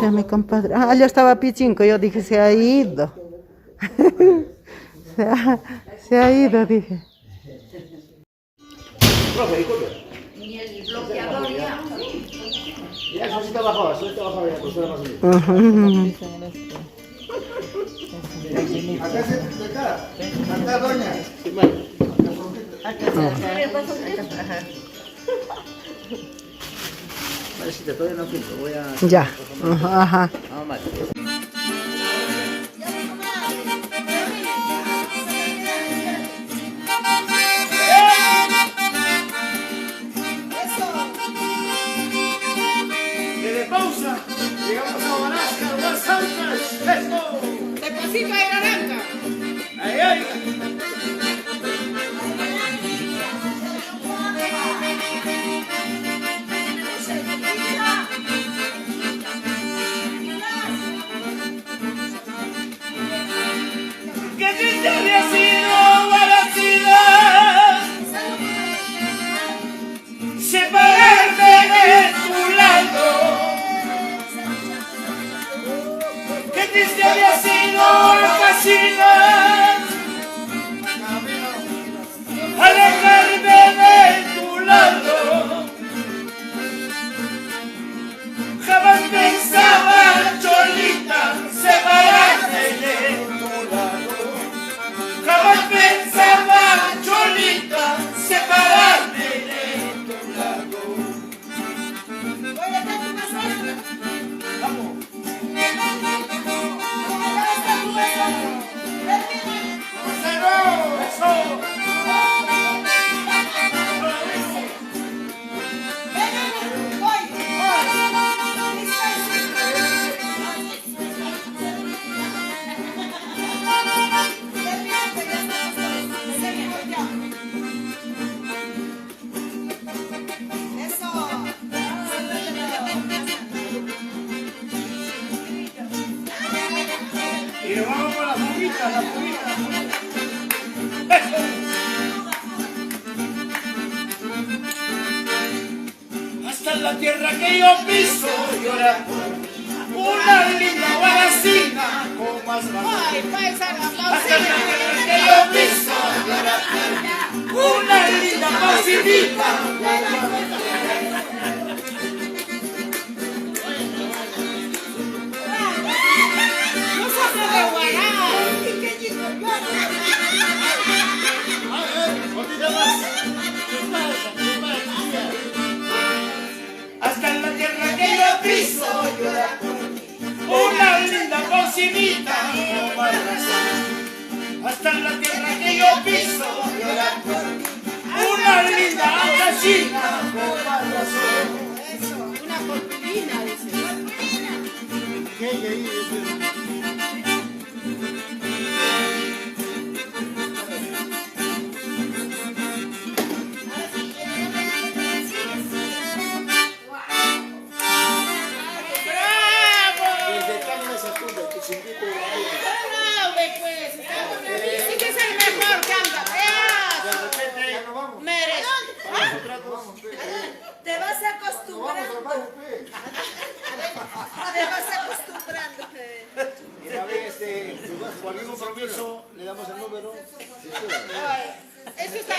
Ya mi compadre. Ah, ya estaba Pichinco, yo dije, se ha ido. Se ha ido, dije. Profe, disculpe. Y el bloqueador ya. Ya, eso sí está bajado ya, la postura más unida. Acá, doña. Marecita, todavía no filtro, voy a... Ya. Ajá. Vamos mal. Pausa, llegamos a Banasca, Los Ángeles, ¡esto! Despacito de naranja. ¡Ay, ay! ¡Qué triste había sido la ciudad! Separarme de tu lado. ¡Qué triste había sido la casina! Alejarme de tu lado. Jamás pensaba, Cholita, separarme de tu lado. Jamás pensaba, Cholita, separarme de tu lado. Vamos. Y nos vamos con las fuguitas, las fuguitas. ¡Eso! Hasta en la tierra que yo piso llora por una linda guaracina con más valor. Hasta en la tierra que yo piso llora por una linda pasinita con más valor. Hasta en la tierra que yo piso llora una linda cocinita con más razón. Hasta en la tierra que yo piso llora una linda casita con más razón. Eso, una corpulina, dice. Te vas acostumbrando. Te vas acostumbrando. Mira, a ver, por algún compromiso le damos el número. Esto está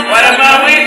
What about we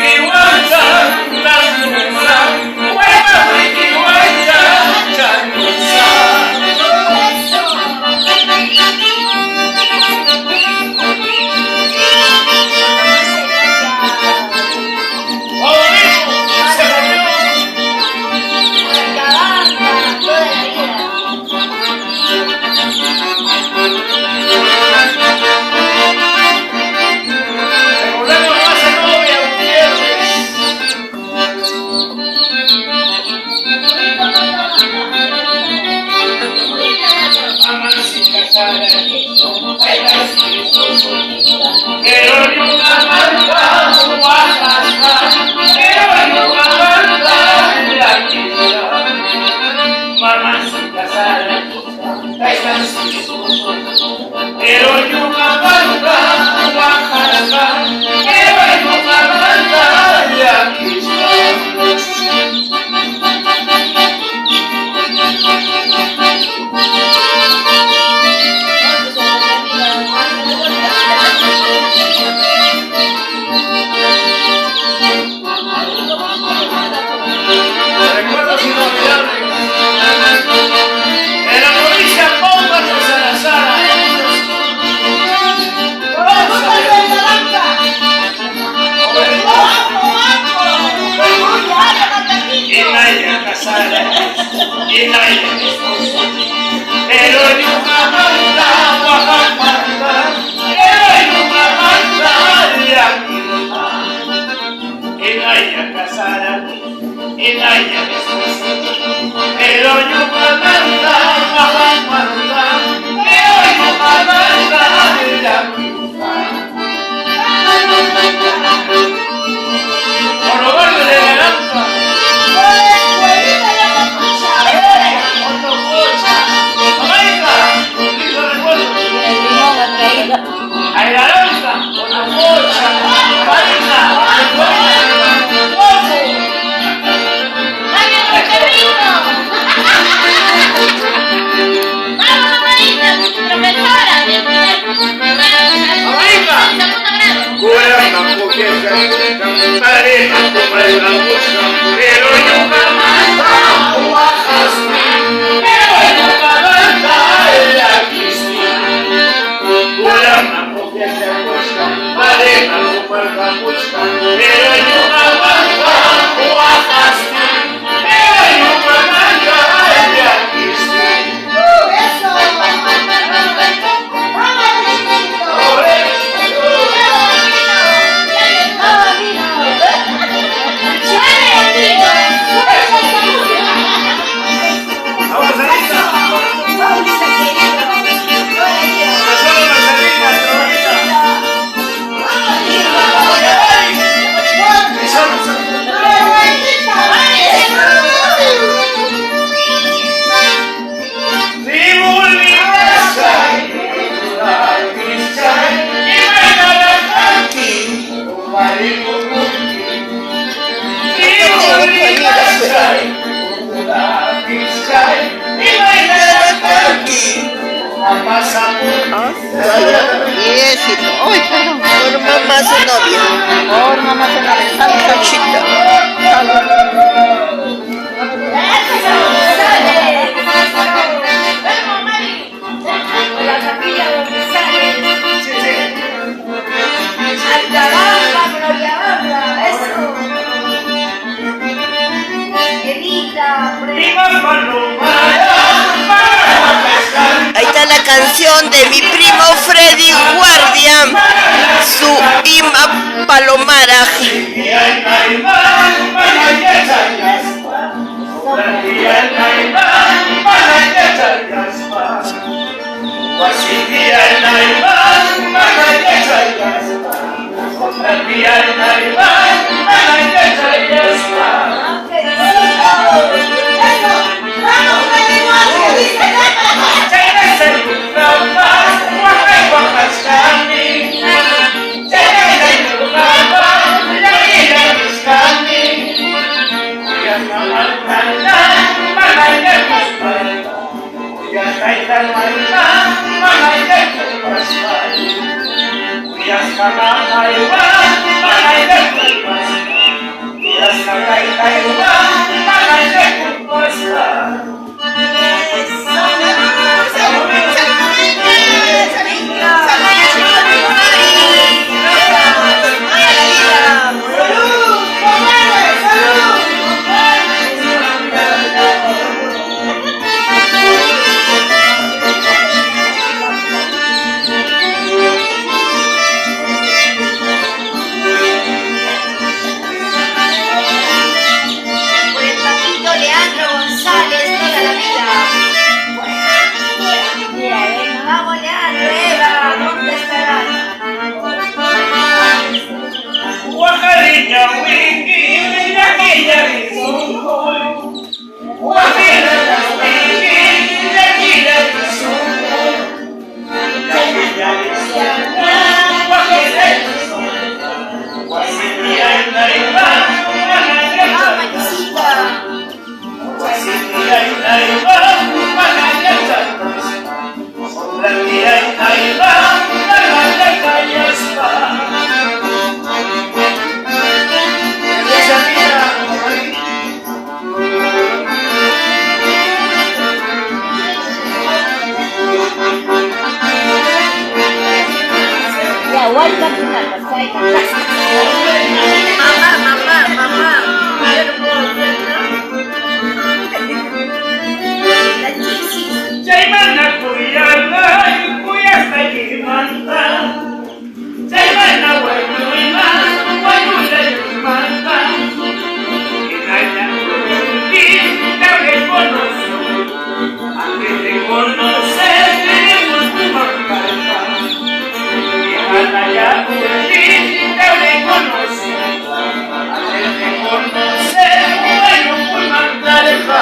Ahí está la canción de mi primo Freddy Guardia, su Ima Palomara. Leandro González, Mamá. Yo no puedo hacer, Jaimana kuyala, kuyasta yimanta. Jaimana wayuima, wayula yimanta. Inaya kuruki, kame konosu. Antes de conocer, tenemos tu mancata. Inaya kuruki, kame konosu. Antes de conocer, tenemos tu mancata.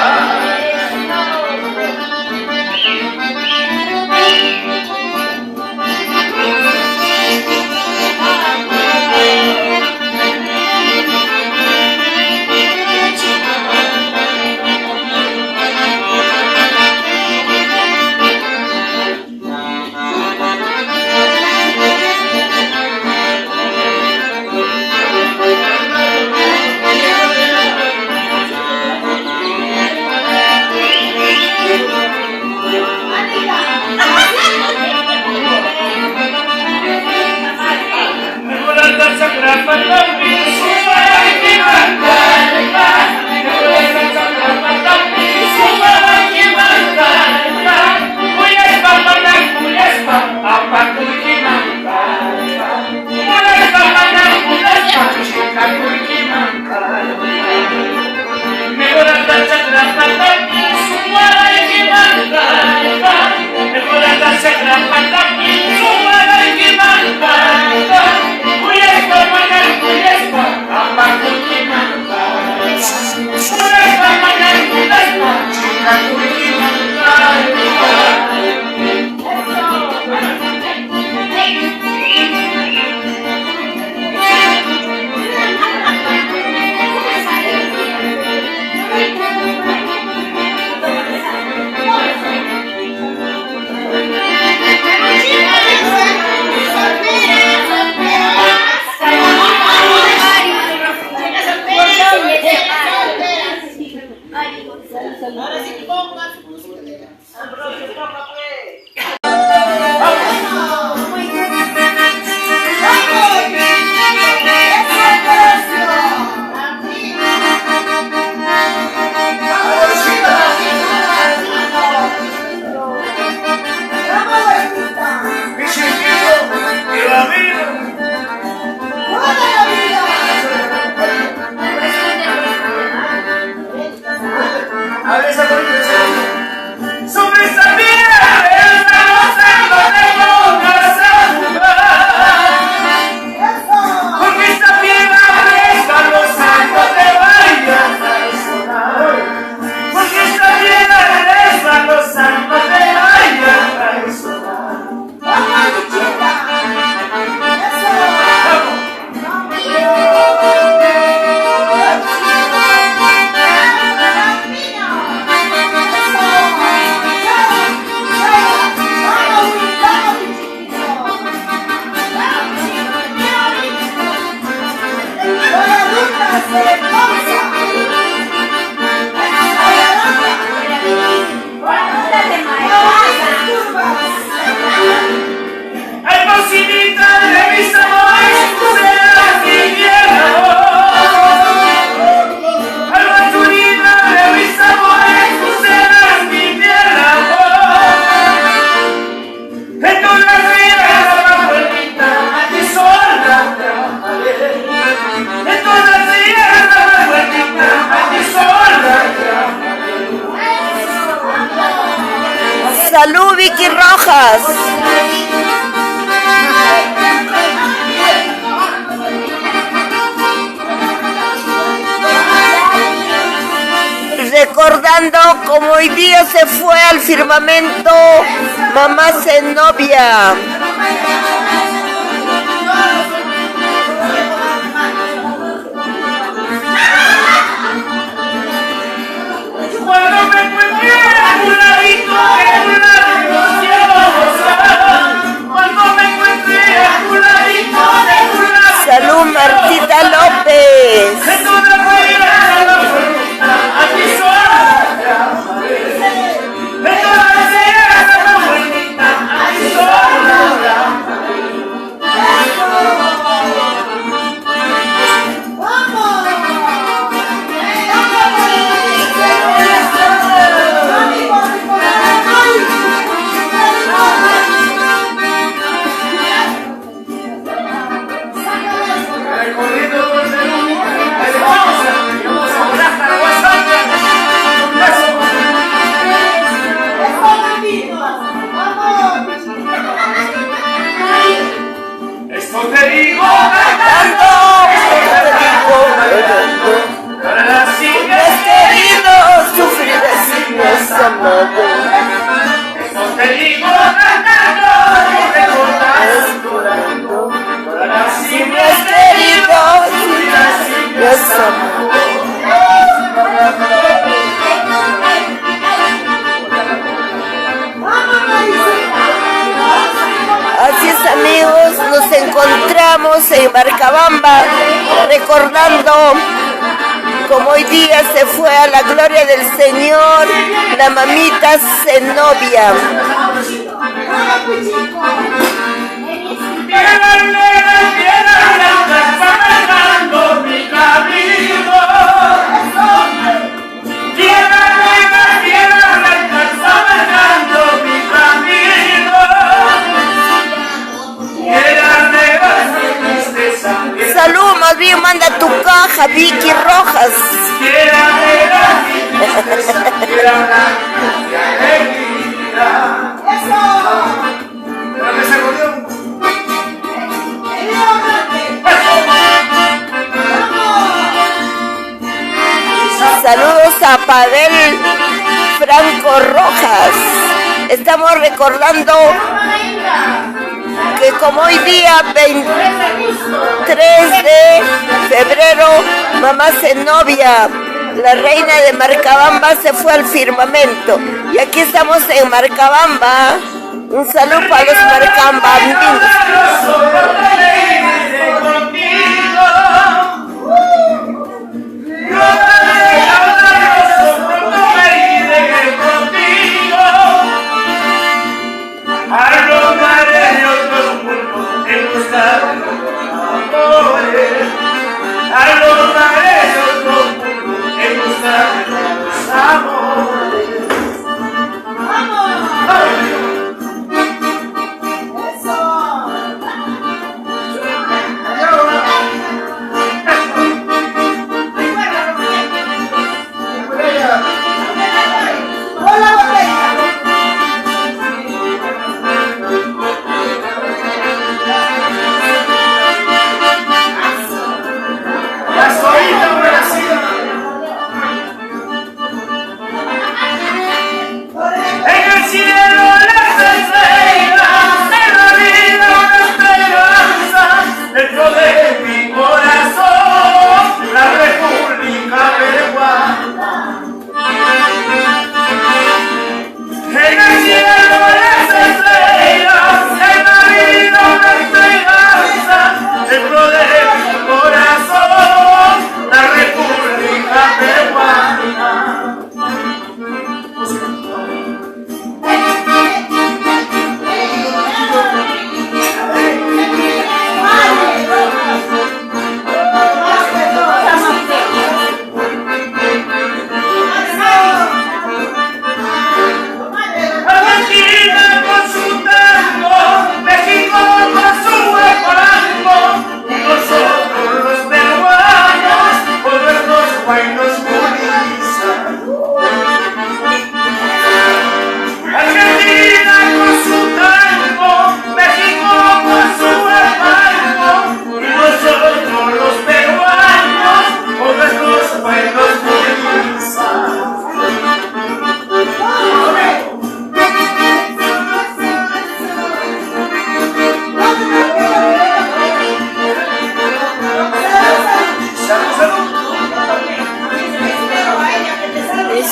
Salud, Vicky Rojas. Recordando como hoy día se fue al firmamento mamá Zenobia. Cuando me encuentre a un ladito de una devoción, cuando me encuentre a un ladito de una Salud, Martita López. de toda vida a ti sola te amaré. De toda vida, buenita, a ti sola te amaré. te digo cantando, recordando, todas las Niños queridos, Dios Así es, amigos, nos encontramos en Marcabamba recordando como hoy día se fue a la gloria del Señor la mamita Zenobia. Salud, más bien manda tu caja, Vicky Rojas. Saludos a Pavel Franco Rojas. Estamos recordando que como hoy día 23 de febrero, mamá Zenobia, la reina de Marcabamba, se fue al firmamento. Y aquí estamos en Marcabamba. Un saludo para los marcabambinos.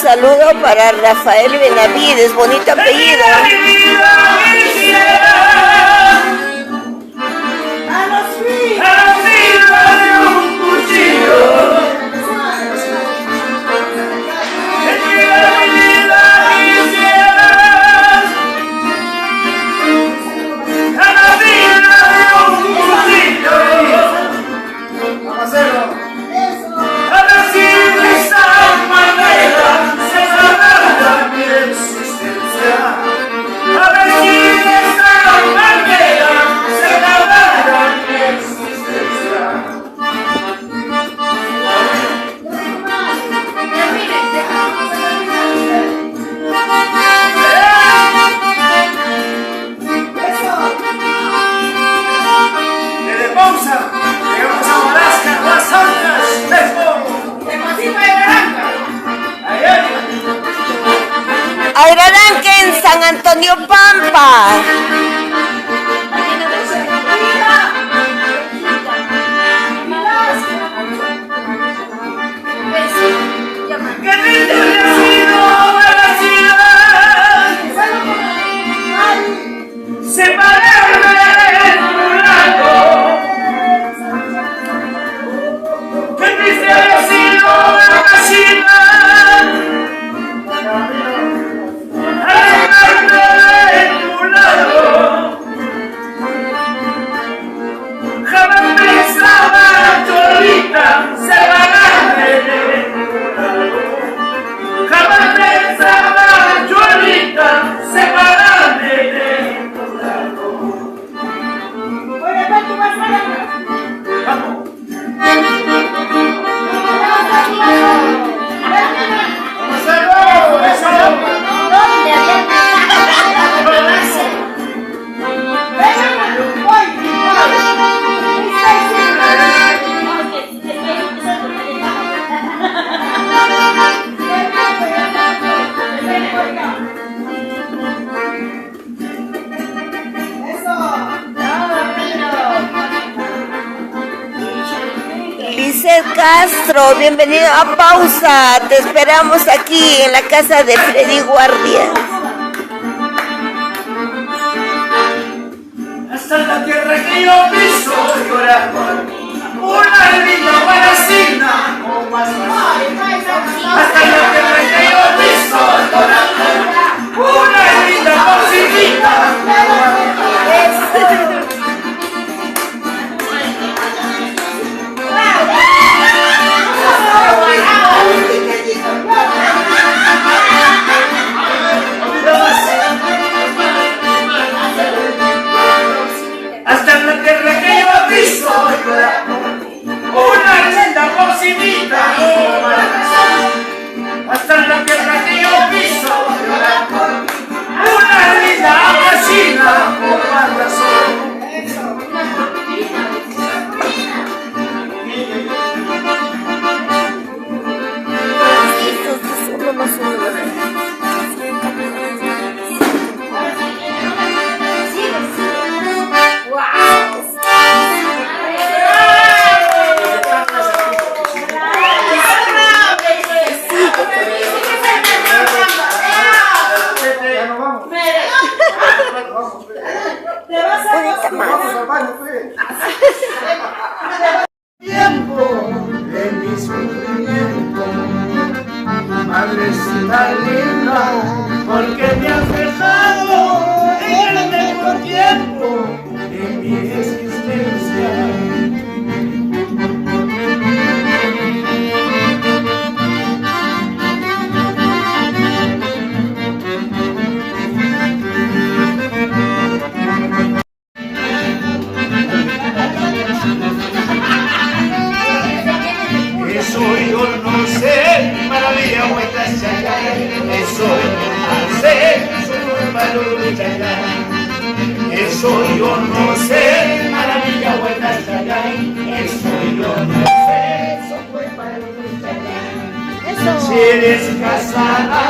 Saludo para Rafael Benavides, bonito apellido. A ver si Antonio Pampa. Qué triste hubiera sido la ciudad, separarme de tu lado. Qué triste hubiera sido la ciudad, alejarme de tu lado. Jamás pensaba, Cholita, separarme de tu lado. Jamás pensaba, Cholita, separarme de tu lado. Vamos. Lizeth Castro, bienvenido a Pausa. Te esperamos aquí en la casa de Freddy Guardia. Hasta la tierra que yo piso llora por mí, una linda guaracina con más razón. Hasta la tierra que yo piso llora por mí, una linda cocinita. Hasta la tierra que yo piso llora por mí, una linda cocinita. Hasta la tierra que yo piso llora por mí, una linda gallina con más razón. Tiempo de mi sufrimiento, madrecita linda, porque me has dejado en el mejor tiempo de mi existencia. Eso yo no sé, maravilla vuelta chayán. Eso yo no sé, su valor chayán. Eso yo no sé, maravilla vuelta chayán. Eso yo no sé, su valor chayán. Si eres casada,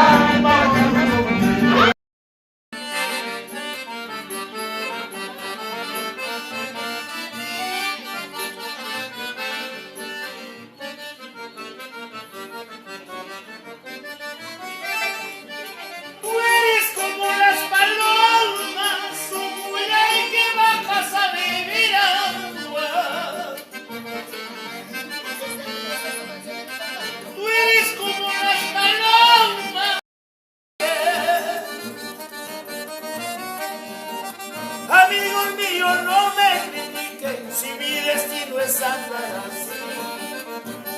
amigos míos, no me critiquen si mi destino es andar así.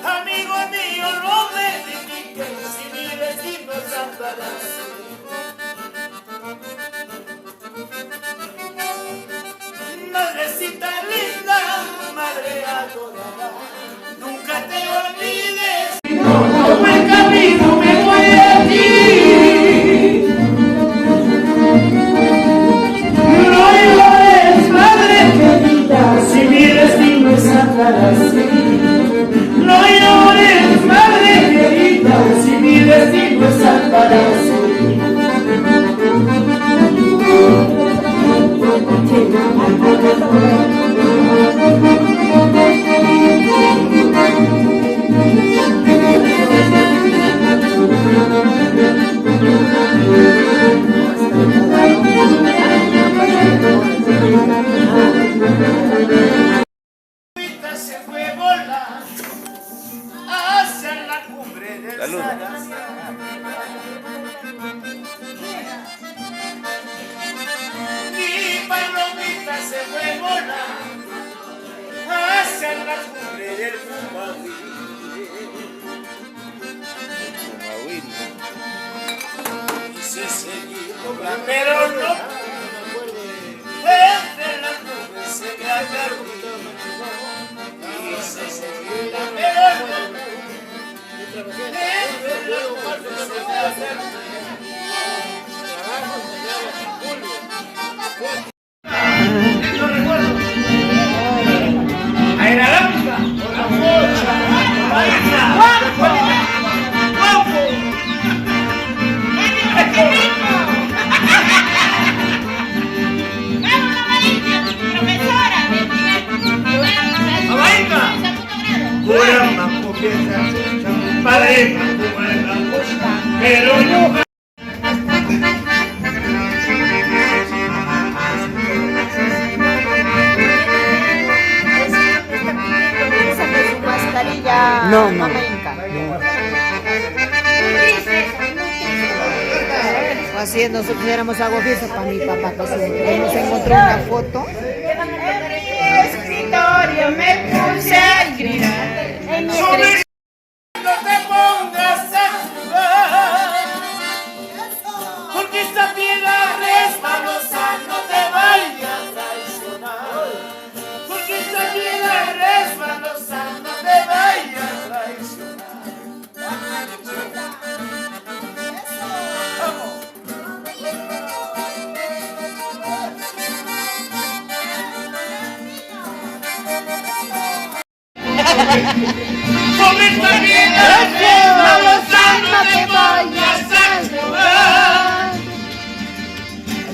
Amigos míos, no me critiquen si mi destino es andar así. Madrecita linda, madre adorada, nunca te olvides. Por buen camino me voy de aquí. No llores, madre querida, si mi destino es andar así. No llores, madre querida, si mi destino es andar así. hacia la cumbre del Pumahuil. Quise seguirlo, pero no. Entre las nubes se me ha perdido. Quise seguirlo, pero no. Entre las nubes se me ha perdido. No recuerdo. Ahí era la música. La mocha. ¡Guapo! ¡Guapo! Curama, confianza, pareja, pero no. No, no. Así es, nosotros éramos agua fiesta para mi papá, que siempre nos encontró una foto. Escritorio me puse a escribir. No te pongas a jugar, porque esta piedra resbalosa no te vaya a traicionar, porque esta piedra resbalosa no te vaya a traicionar. Sobre esta piedra resbalosa no te vayas a jugar,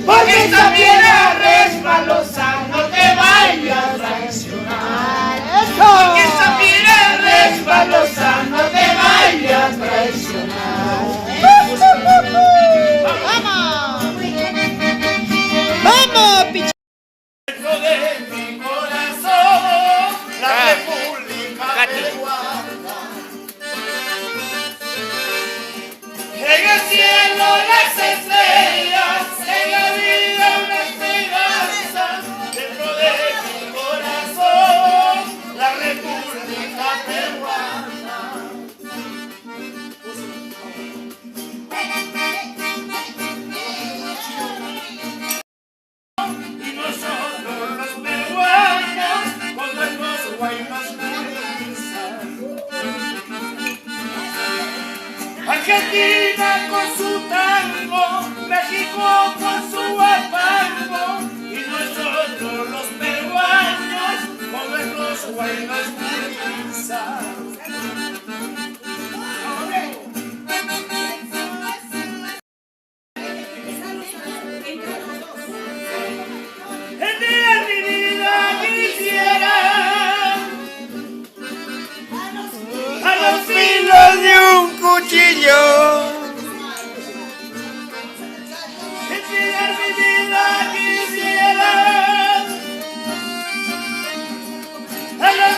porque esta piedra resbalosa no te vayas a traicionar, porque esta piedra resbalosa no te vayas a traicionar. ¡Vamos, picha! Dentro de mi corazón la República Peruana. En el cielo las estrellas, en la vida una esperanza. Dentro de mi corazón la República Peruana. Y nosotros los peruanos con nuestros guaymas melisas. Argentina con su tango, México con su guapango, y nosotros los peruanos con nuestros guaymas melisas. El día de mi vida quisiera a los filos de un cuchillo. El día de mi vida quisiera a los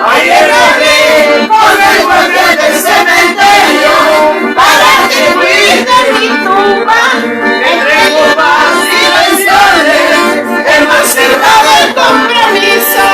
llegaré con el guardián del cementerio para que cuide mi tumba. Entrego paz y bendiciones, el más cerrado del compromiso.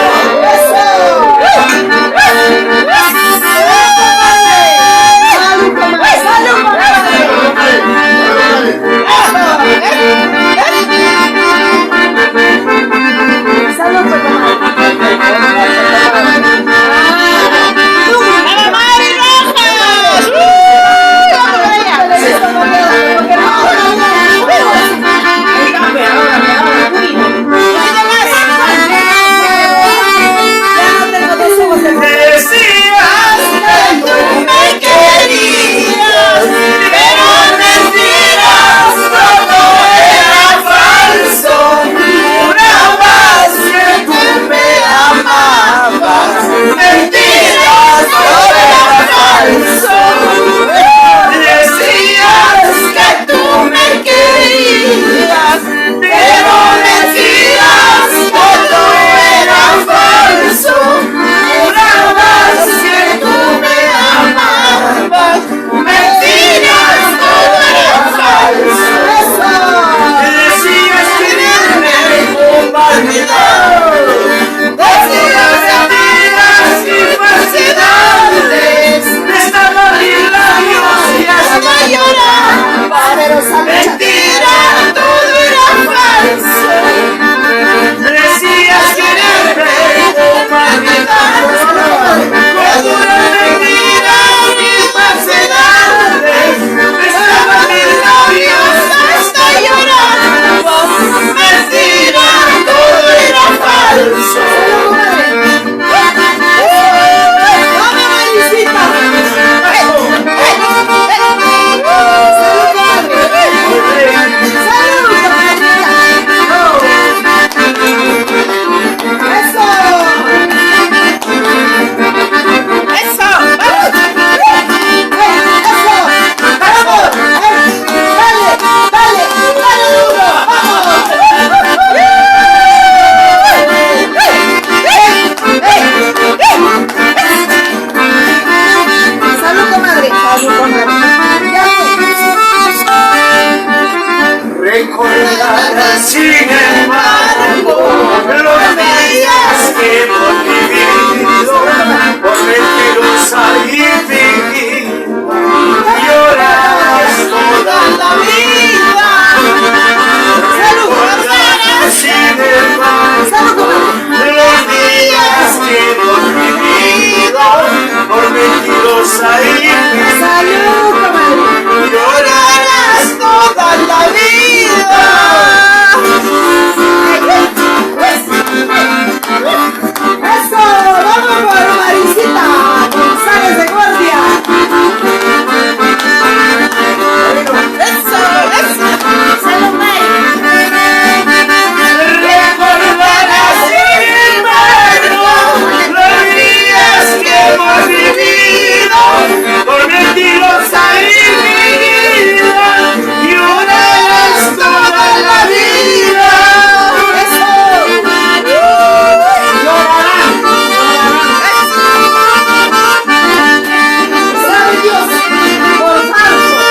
Recordarás sin embargo los días que hemos vivido por mentirosa y fingida. Llorarás toda la vida. Recordarás sin embargo los días que hemos vivido por mentirosa y fingida. Llorarás toda la vida. ¡Eso! ¡Vamos por Marisita González de Guardia! Recordarás sin embargo los días que hemos vivido por mentirosa y fingida. Llorarás toda la vida. ¡Sabe Dios! ¡Por falso!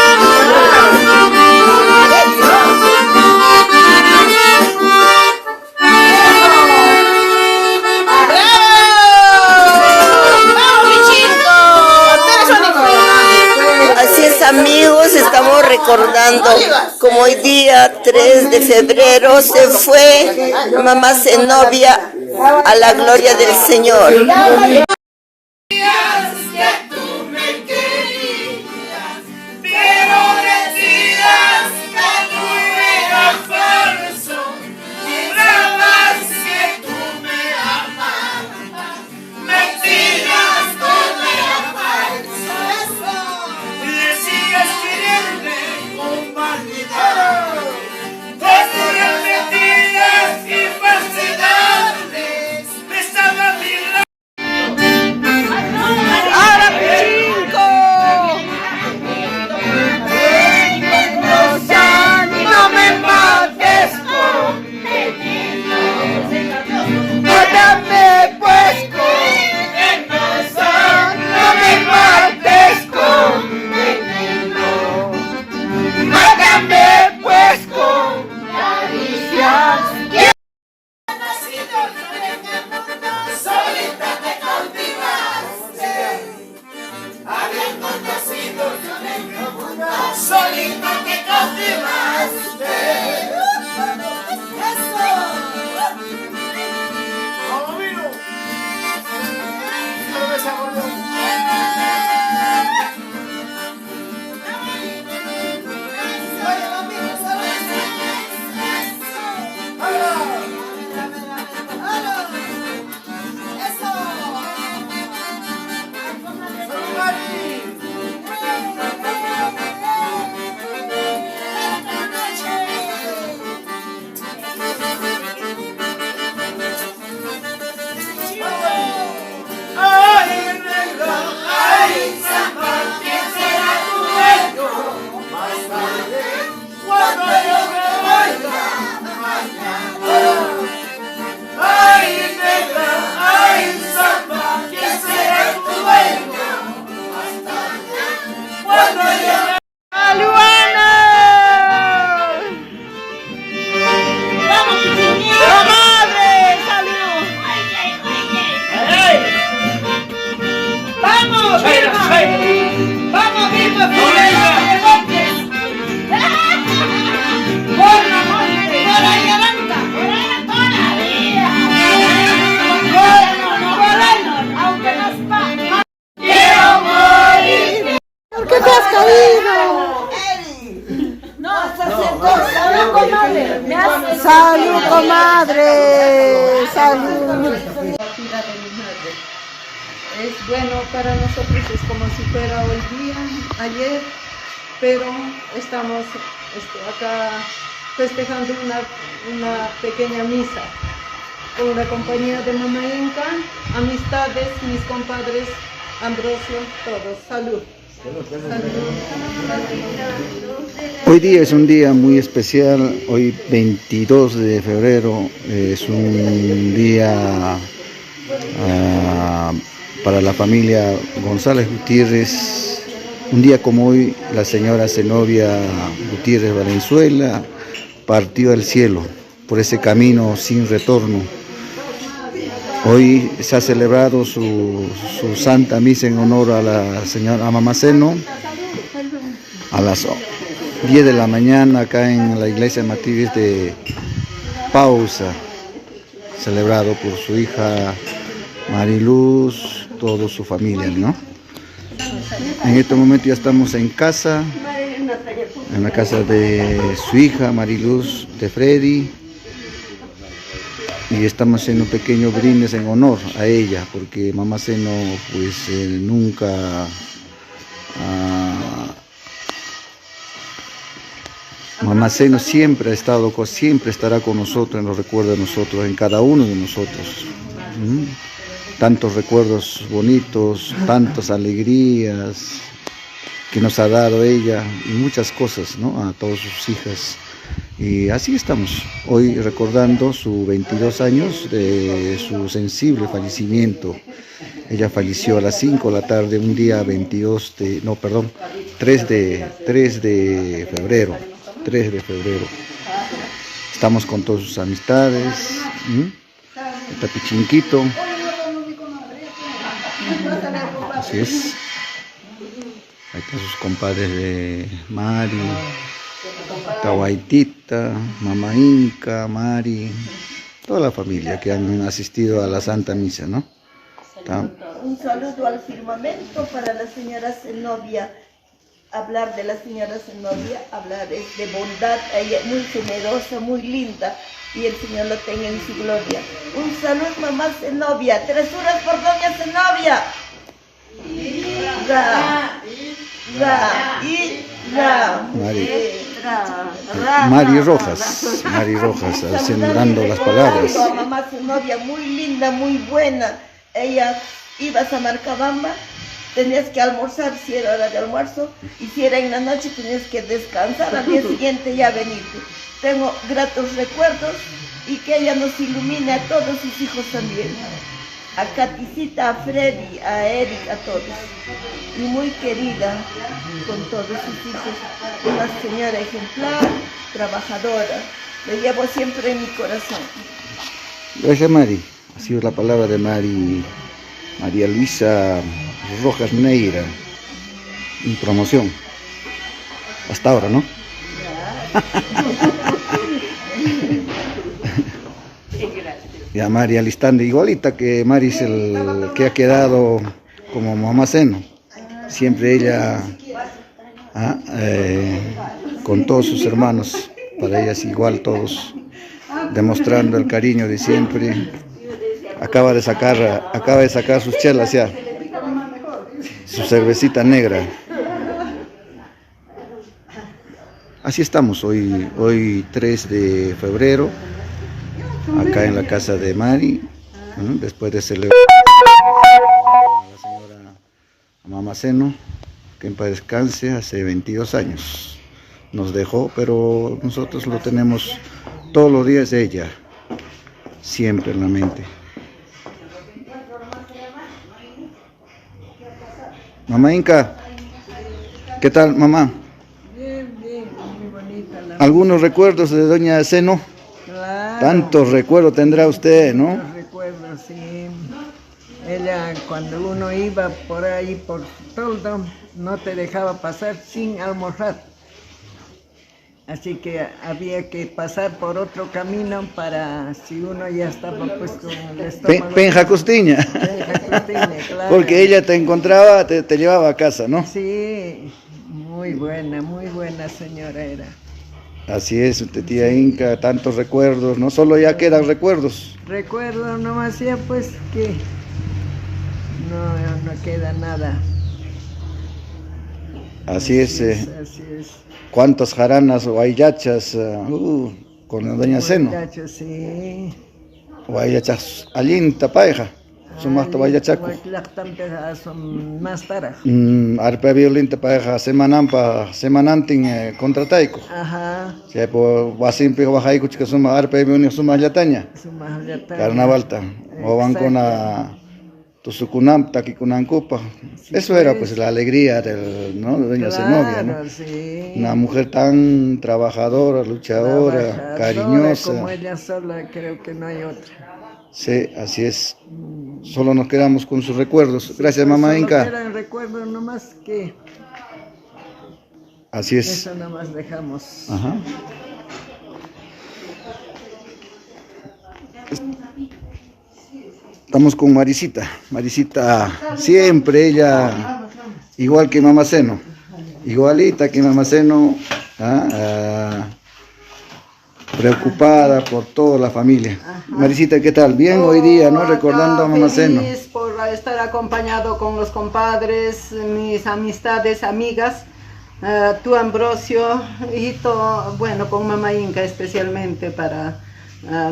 Así es, amigos, estamos recordando como hoy día 3 de febrero se fue mamá Zenobia a la gloria del Señor. ¿Qué te has caído? ¡Salud, comadre! ¡Salud! Es bueno para nosotros, es como si fuera hoy día, ayer, pero estamos acá festejando una pequeña misa con la compañía de Mamá Inca, amistades, mis compadres, Ambrosio, todos. Salud. Hoy día es un día muy especial, hoy 22 de febrero es un día para la familia González Gutiérrez. Un día como hoy la señora Zenobia Gutiérrez Valenzuela partió al cielo por ese camino sin retorno. Hoy se ha celebrado su Santa Misa en honor a la señora Mamá Zeno a las 10 de la mañana acá en la iglesia Matriz de Pausa, celebrado por su hija Mariluz, toda su familia, ¿no? En este momento ya estamos en casa, en la casa de su hija Mariluz, de Freddy, y estamos haciendo un pequeño brindis en honor a ella, porque Mamá Zeno pues nunca Mamá Zeno siempre ha estado, siempre estará con nosotros, en los recuerdos de nosotros, en cada uno de nosotros. Tantos recuerdos bonitos, tantas alegrías que nos ha dado ella y muchas cosas, ¿no? A todas sus hijas. Y así estamos, hoy recordando sus 22 años de su sensible fallecimiento. Ella falleció a las 5 de la tarde, un día 3 de febrero. 3 de febrero. Estamos con todas sus amistades, el Tapichinquito. Así es. Ahí están sus compadres de Mari, Tahuaitita, Mamá Inca, Mari, toda la familia que han asistido a la Santa Misa, ¿no? Un saludo al firmamento para la señora Zenobia. Hablar de la señora Zenobia, hablar es de bondad, ella es muy generosa, muy linda, y el Señor la tenga en su gloria. Un saludo, mamá Zenobia, 3 horas por doña Zenobia. Mari Rojas, dando las palabras. Mamá Zenobia, muy linda, muy buena. Ella iba a Samarcabamba, tenías que almorzar si era hora de almuerzo, y si era en la noche tenías que descansar, al día siguiente ya venirte. Tengo gratos recuerdos y que ella nos ilumine a todos sus hijos también. A Caticita, a Freddy, a Eric, a todos. Y muy querida con todos sus hijos. Una señora ejemplar, trabajadora. Le llevo siempre en mi corazón. Gracias, Mari. Ha sido la palabra de María Luisa Rojas Neira. En promoción. Hasta ahora, ¿no? Ya Mari alistando, igualita que Mari es el que ha quedado como Mamá Zeno. Siempre ella con todos sus hermanos, para ellas igual todos, demostrando el cariño de siempre. Acaba de sacar sus chelas ya, su cervecita negra. Así estamos hoy 3 de febrero. Acá en la casa de Mari, después de celebrar a la señora Mamá Zeno, que en paz descanse, hace 22 años. Nos dejó, pero nosotros lo tenemos todos los días de ella, siempre en la mente. Mamá Inca, ¿Qué tal, mamá? Bien, bien, muy bonita la... ¿Algunos recuerdos de doña Seno? Claro. Tantos recuerdos tendrá usted, ¿no? Los recuerdo, sí. Ella, cuando uno iba por ahí, por todo, no te dejaba pasar sin almorzar. Así que había que pasar por otro camino para, si uno ya estaba pues con el estómago... Penja Costiña. Penja Costiña, claro. Porque ella te encontraba, te llevaba a casa, ¿no? Sí, muy buena señora era. Así es, usted, tía Inca, tantos recuerdos, no solo ya quedan recuerdos. Recuerdo nomás ya pues que no queda nada. Así es. Así es. ¿Cuántas jaranas o ayachas con doña Seno? Muchachos, sí. O ayachas allinta paeja. Son más tabayachaco. Son más taras. Arpa violinta paeja semanantin contrataico. Ajá. Si po wasimpi bajaico chica suma arpa violinta suma yataña. Carnavalta. O van con a Tusucunamta, Kikunancupa. Eso era pues la alegría ¿no? de doña Zenobia, ¿no? Sí. Una mujer tan trabajadora, luchadora, cariñosa. Como ella sola, creo que no hay otra. Sí, así es. Solo nos quedamos con sus recuerdos. Gracias, mamá Inca. Eran recuerdos nomás que... Así es. Eso nomás dejamos. Ajá. Estamos con Marisita. Marisita, siempre ella, igual que mamá Seno, igualita que mamá Seno, preocupada por toda la familia. Marisita, ¿qué tal? Bien hoy día, ¿no? Recordando a mamá Seno. Feliz por estar acompañado con los compadres, mis amistades, amigas, tú Ambrosio, y todo, bueno, con mamá Inca especialmente para...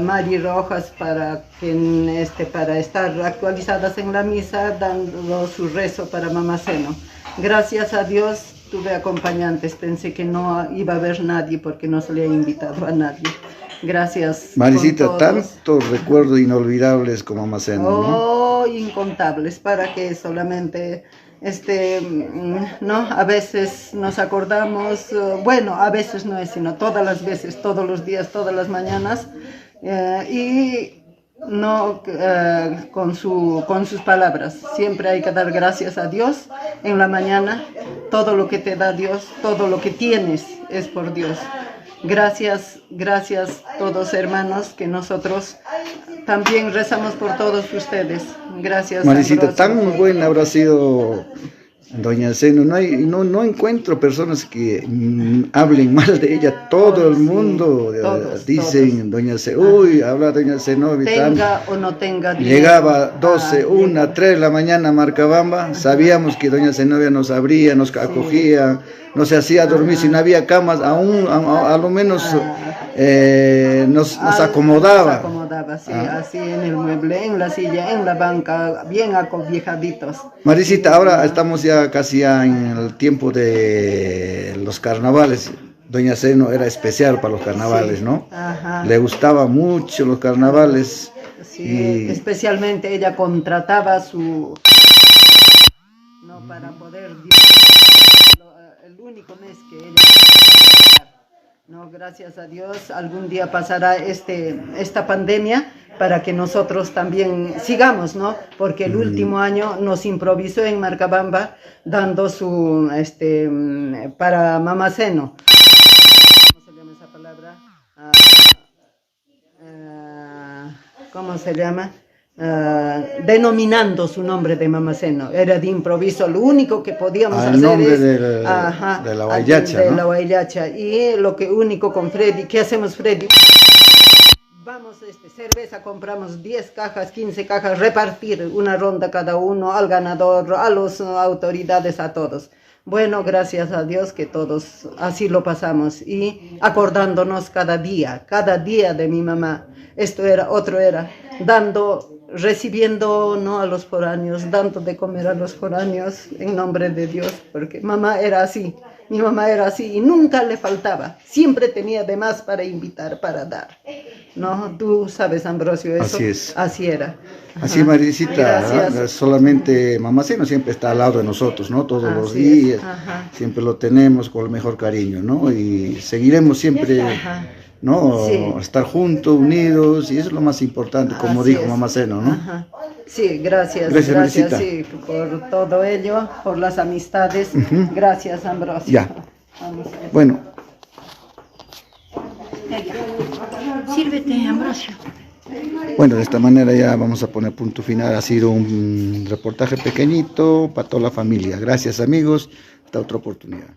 Mari Rojas para estar actualizadas en la misa, dando su rezo para mamá Seno. Gracias a Dios tuve acompañantes, pensé que no iba a haber nadie porque no se le ha invitado a nadie. Gracias. Marisita, tantos recuerdos inolvidables como mamá Seno, ¿no? Incontables, para que solamente... no, a veces nos acordamos, bueno, a veces no es, sino todas las veces, todos los días, todas las mañanas, y no con sus palabras. Siempre hay que dar gracias a Dios en la mañana. Todo lo que te da Dios, todo lo que tienes es por Dios. Gracias todos hermanos, que nosotros también rezamos por todos ustedes. Gracias. Marisita, Ambrosio, tan buena habrá sido doña Seno. No encuentro personas que hablen mal de ella. Todo el mundo dicen todos. Doña Seno, uy, habla doña Zenobia. Tenga o no tenga dinero. Llegaba 12, 1, 3 de la mañana a Marcabamba. Sabíamos que doña Zenobia nos abría, nos acogía, no se hacía dormir. Si no había camas, a lo menos nos acomodaba. Nos acomodaba, sí, así en el mueble, en la silla, en la banca, bien acobijaditos. Marisita, ahora estamos ya casi en el tiempo de los carnavales. Doña Seno era especial para los carnavales, sí. ¿No? Ajá. Le gustaba mucho los carnavales. Sí, especialmente ella contrataba para poder... El único mes que ella... No, gracias a Dios, algún día pasará esta pandemia para que nosotros también sigamos, ¿no? Porque el último año nos improvisó en Marcabamba dando para mamá Seno. ¿Cómo se llama esa palabra? ¿Cómo se llama? Denominando su nombre de mamá Seno. Era de improviso, lo único que podíamos hacer nombre es de la Guayacha, de ¿no? la Guayacha. Y lo que único con Freddy, ¿qué hacemos, Freddy? Vamos, cerveza, compramos 10 cajas, 15 cajas, repartir una ronda cada uno al ganador, a las autoridades, a todos. Bueno, gracias a Dios que todos así lo pasamos y acordándonos cada día de mi mamá. Otro era, recibiendo, ¿no?, a los foráneos, dando de comer a los foráneos en nombre de Dios, porque mamá era así, mi mamá era así y nunca le faltaba, siempre tenía de más para invitar, para dar. ¿no? Tú sabes, Ambrosio, eso. Así es. Así era. Así, Marisita, Gracias. solamente Mamá Seno siempre está al lado de nosotros, ¿no? Todos los Así es. días, Ajá. siempre lo tenemos con el mejor cariño, ¿no? Y seguiremos siempre, Ajá. ¿no? Sí. Estar juntos, unidos, y eso es lo más importante, como Así dijo es. Mamá Seno, ¿no? Ajá. Sí, gracias, Gracias, gracias, Marisita. sí, por todo ello, por las amistades. Gracias, Ambrosio. Ya. Vamos a ver. Bueno, Sírvete, Ambrosio. bueno, de esta manera ya vamos a poner punto final. Ha sido un reportaje pequeñito para toda la familia. Gracias, amigos. Hasta otra oportunidad.